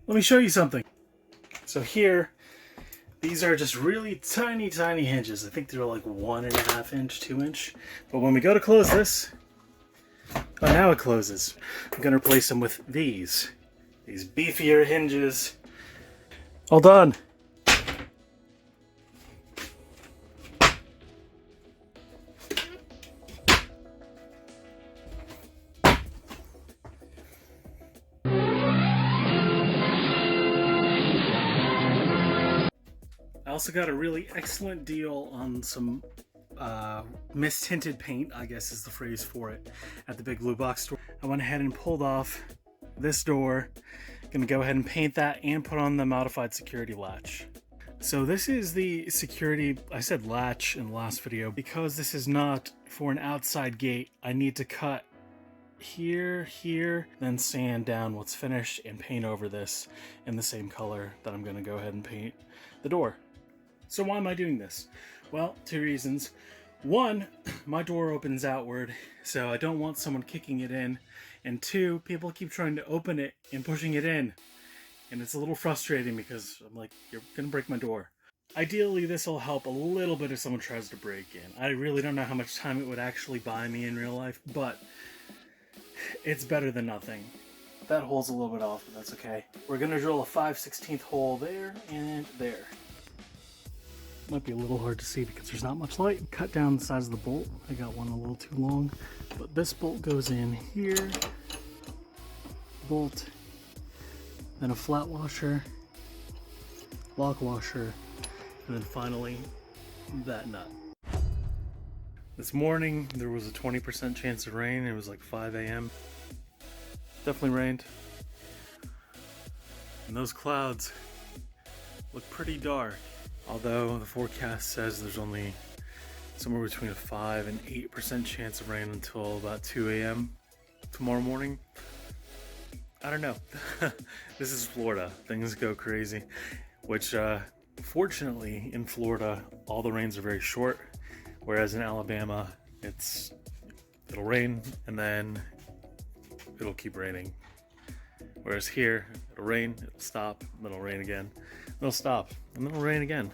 Let me show you something. So here, these are just really tiny, tiny hinges. I think they're like 1.5 inch, 2 inch. But when we go to close this, oh, now it closes. I'm gonna replace them with these beefier hinges. All done. I also got a really excellent deal on some mist tinted paint, I guess is the phrase for it, at the Big Blue Box store. I went ahead and pulled off this door. Gonna go ahead and paint that and put on the modified security latch. So this is the security, I said latch in the last video, because this is not for an outside gate. I need to cut here, then sand down what's finished and paint over this in the same color that I'm gonna go ahead and paint the door. So why am I doing this? Well, 2 reasons. One, my door opens outward, so I don't want someone kicking it in. And 2, people keep trying to open it and pushing it in. And it's a little frustrating because I'm like, you're gonna break my door. Ideally, this will help a little bit if someone tries to break in. I really don't know how much time it would actually buy me in real life, but it's better than nothing. That hole's a little bit off, but that's okay. We're gonna drill a 5/16 hole there and there. Might be a little hard to see because there's not much light. Cut down the size of the bolt. I got one a little too long, but this bolt goes in here. Bolt, then a flat washer, lock washer, and then finally that nut. This morning there was a 20% chance of rain. It was like 5 a.m. Definitely rained. And those clouds look pretty dark. Although the forecast says there's only somewhere between a 5 and 8% chance of rain until about 2 a.m. tomorrow morning. I don't know. This is Florida. Things go crazy. Which, fortunately, in Florida, all the rains are very short. Whereas in Alabama, it'll rain and then it'll keep raining. Whereas here, it'll rain, it'll stop, then it'll rain again. It'll stop, and then it'll rain again.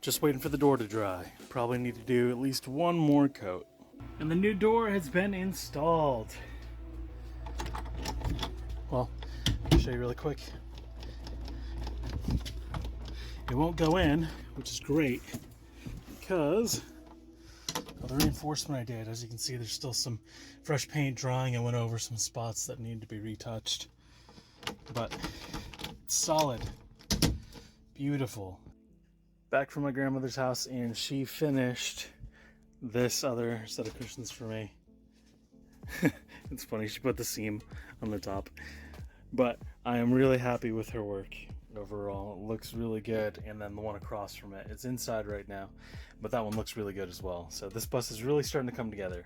Just waiting for the door to dry. Probably need to do at least one more coat. And the new door has been installed. Well, I'll show you really quick. It won't go in, which is great, because of the reinforcement I did. As you can see, there's still some fresh paint drying. I went over some spots that need to be retouched. But it's solid. Beautiful. Back from my grandmother's house, and she finished this other set of cushions for me. It's funny, she put the seam on the top. But I am really happy with her work overall. It looks really good. And then the one across from it, it's inside right now, but that one looks really good as well. So this bus is really starting to come together.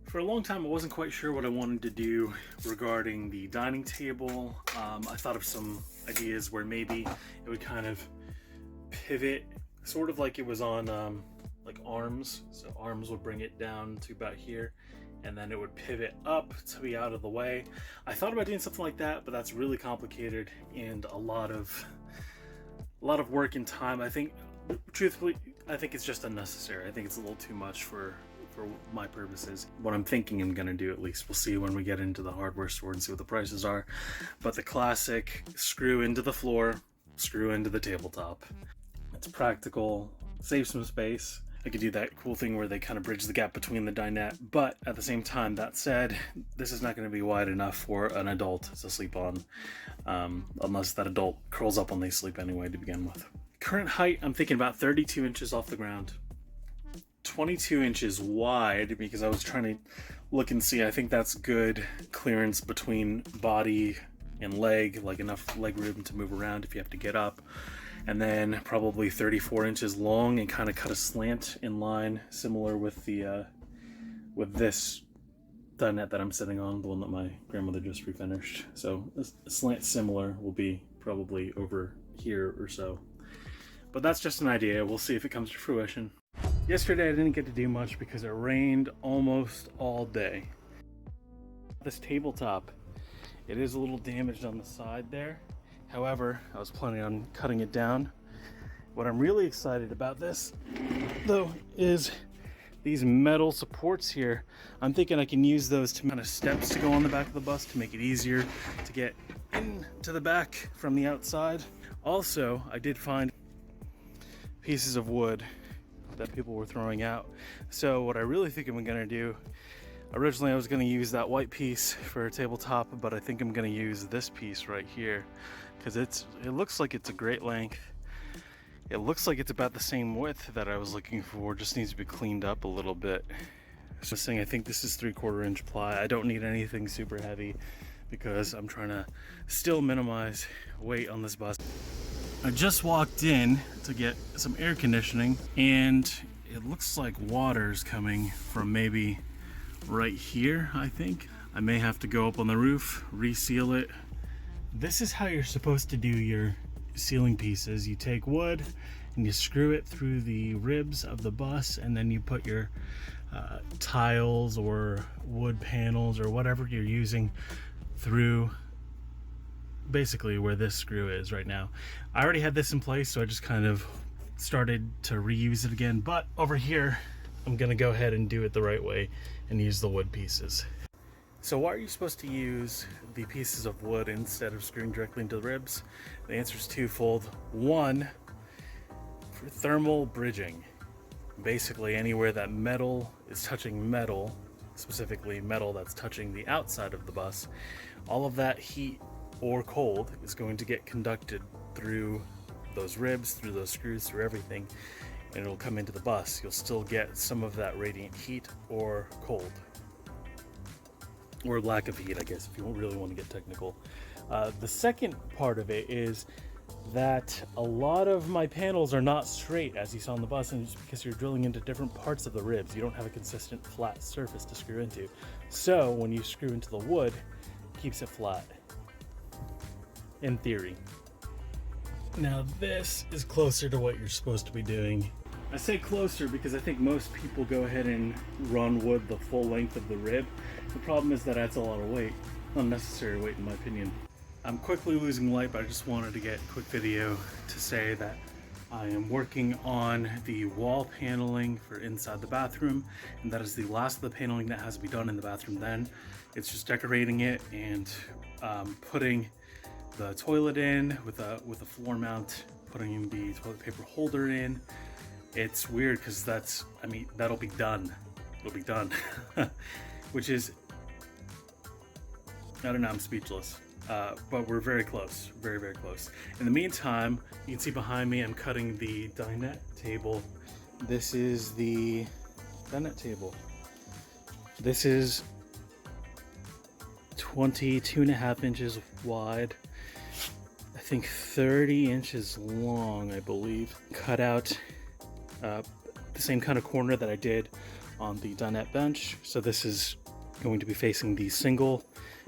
For a long time, I wasn't quite sure what I wanted to do regarding the dining table. I thought of some ideas where maybe it would kind of pivot, sort of like it was on like arms. So arms would bring it down to about here, and then it would pivot up to be out of the way. I thought about doing something like that, but that's really complicated and a lot of work and time. I think, truthfully, I think it's just unnecessary. I think it's a little too much for my purposes. What I'm thinking I'm gonna do, at least, we'll see when we get into the hardware store and see what the prices are. But the classic screw into the floor, screw into the tabletop. It's practical, saves some space. I could do that cool thing where they kind of bridge the gap between the dinette, but at the same time, that said, this is not going to be wide enough for an adult to sleep on, unless that adult curls up when they sleep anyway to begin with. Current height, I'm thinking about 32 inches off the ground. 22 inches wide, because I was trying to look and see. I think that's good clearance between body and leg, like enough leg room to move around if you have to get up. And then probably 34 inches long and kind of cut a slant in line, similar with the with this dinette that I'm sitting on, the one that my grandmother just refinished. So a slant similar will be probably over here or so. But that's just an idea. We'll see if it comes to fruition. Yesterday I didn't get to do much because it rained almost all day. This tabletop It is a little damaged on the side there. However, I was planning on cutting it down. What I'm really excited about this, though, is these metal supports here. I'm thinking I can use those to kind of steps to go on the back of the bus to make it easier to get into the back from the outside. Also, I did find pieces of wood that people were throwing out. So what I really think I'm gonna do, originally I was gonna use that white piece for a tabletop, but I think I'm gonna use this piece right here because it looks like it's a great length. It looks like it's about the same width that I was looking for, just needs to be cleaned up a little bit. So I think this is 3/4 inch ply. I don't need anything super heavy because I'm trying to still minimize weight on this bus. I just walked in to get some air conditioning and it looks like water's coming from maybe right here, I think. I may have to go up on the roof, reseal it. This is how you're supposed to do your ceiling pieces. You take wood and you screw it through the ribs of the bus, and then you put your tiles or wood panels or whatever you're using through basically where this screw is right now. I already had this in place, so I just kind of started to reuse it again, but over here I'm gonna go ahead and do it the right way and use the wood pieces. So why are you supposed to use the pieces of wood instead of screwing directly into the ribs? The answer is twofold. One, for thermal bridging. Basically anywhere that metal is touching metal, specifically metal that's touching the outside of the bus, all of that heat or cold is going to get conducted through those ribs, through those screws, through everything, and it'll come into the bus. You'll still get some of that radiant heat or cold. Or lack of heat, I guess, if you really want to get technical. The second part of it is that a lot of my panels are not straight, as you saw on the bus, and it's because you're drilling into different parts of the ribs. You don't have a consistent flat surface to screw into. So when you screw into the wood, it keeps it flat, in theory. Now this is closer to what you're supposed to be doing. I say closer because I think most people go ahead and run wood the full length of the rib. The problem is that adds a lot of weight, unnecessary weight in my opinion. I'm quickly losing light, but I just wanted to get a quick video to say that I am working on the wall paneling for inside the bathroom, and that is the last of the paneling that has to be done in the bathroom. Then it's just decorating it and putting the toilet in with a floor mount, putting the toilet paper holder in. It's weird because that'll be done. It'll be done. Which is, I don't know, I'm speechless. But we're very close, very, very close. In the meantime, you can see behind me, I'm cutting the dinette table. This is the dinette table. This is 22.5 inches wide. I think 30 inches long, I believe. Cut out the same kind of corner that I did on the dinette bench. So this is going to be facing the single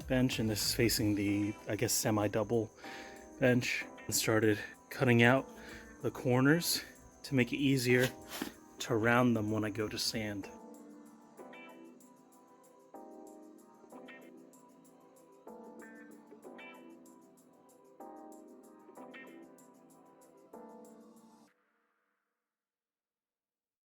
bench, and this is facing the, I guess, semi-double bench. I started cutting out the corners to make it easier to round them when I go to sand.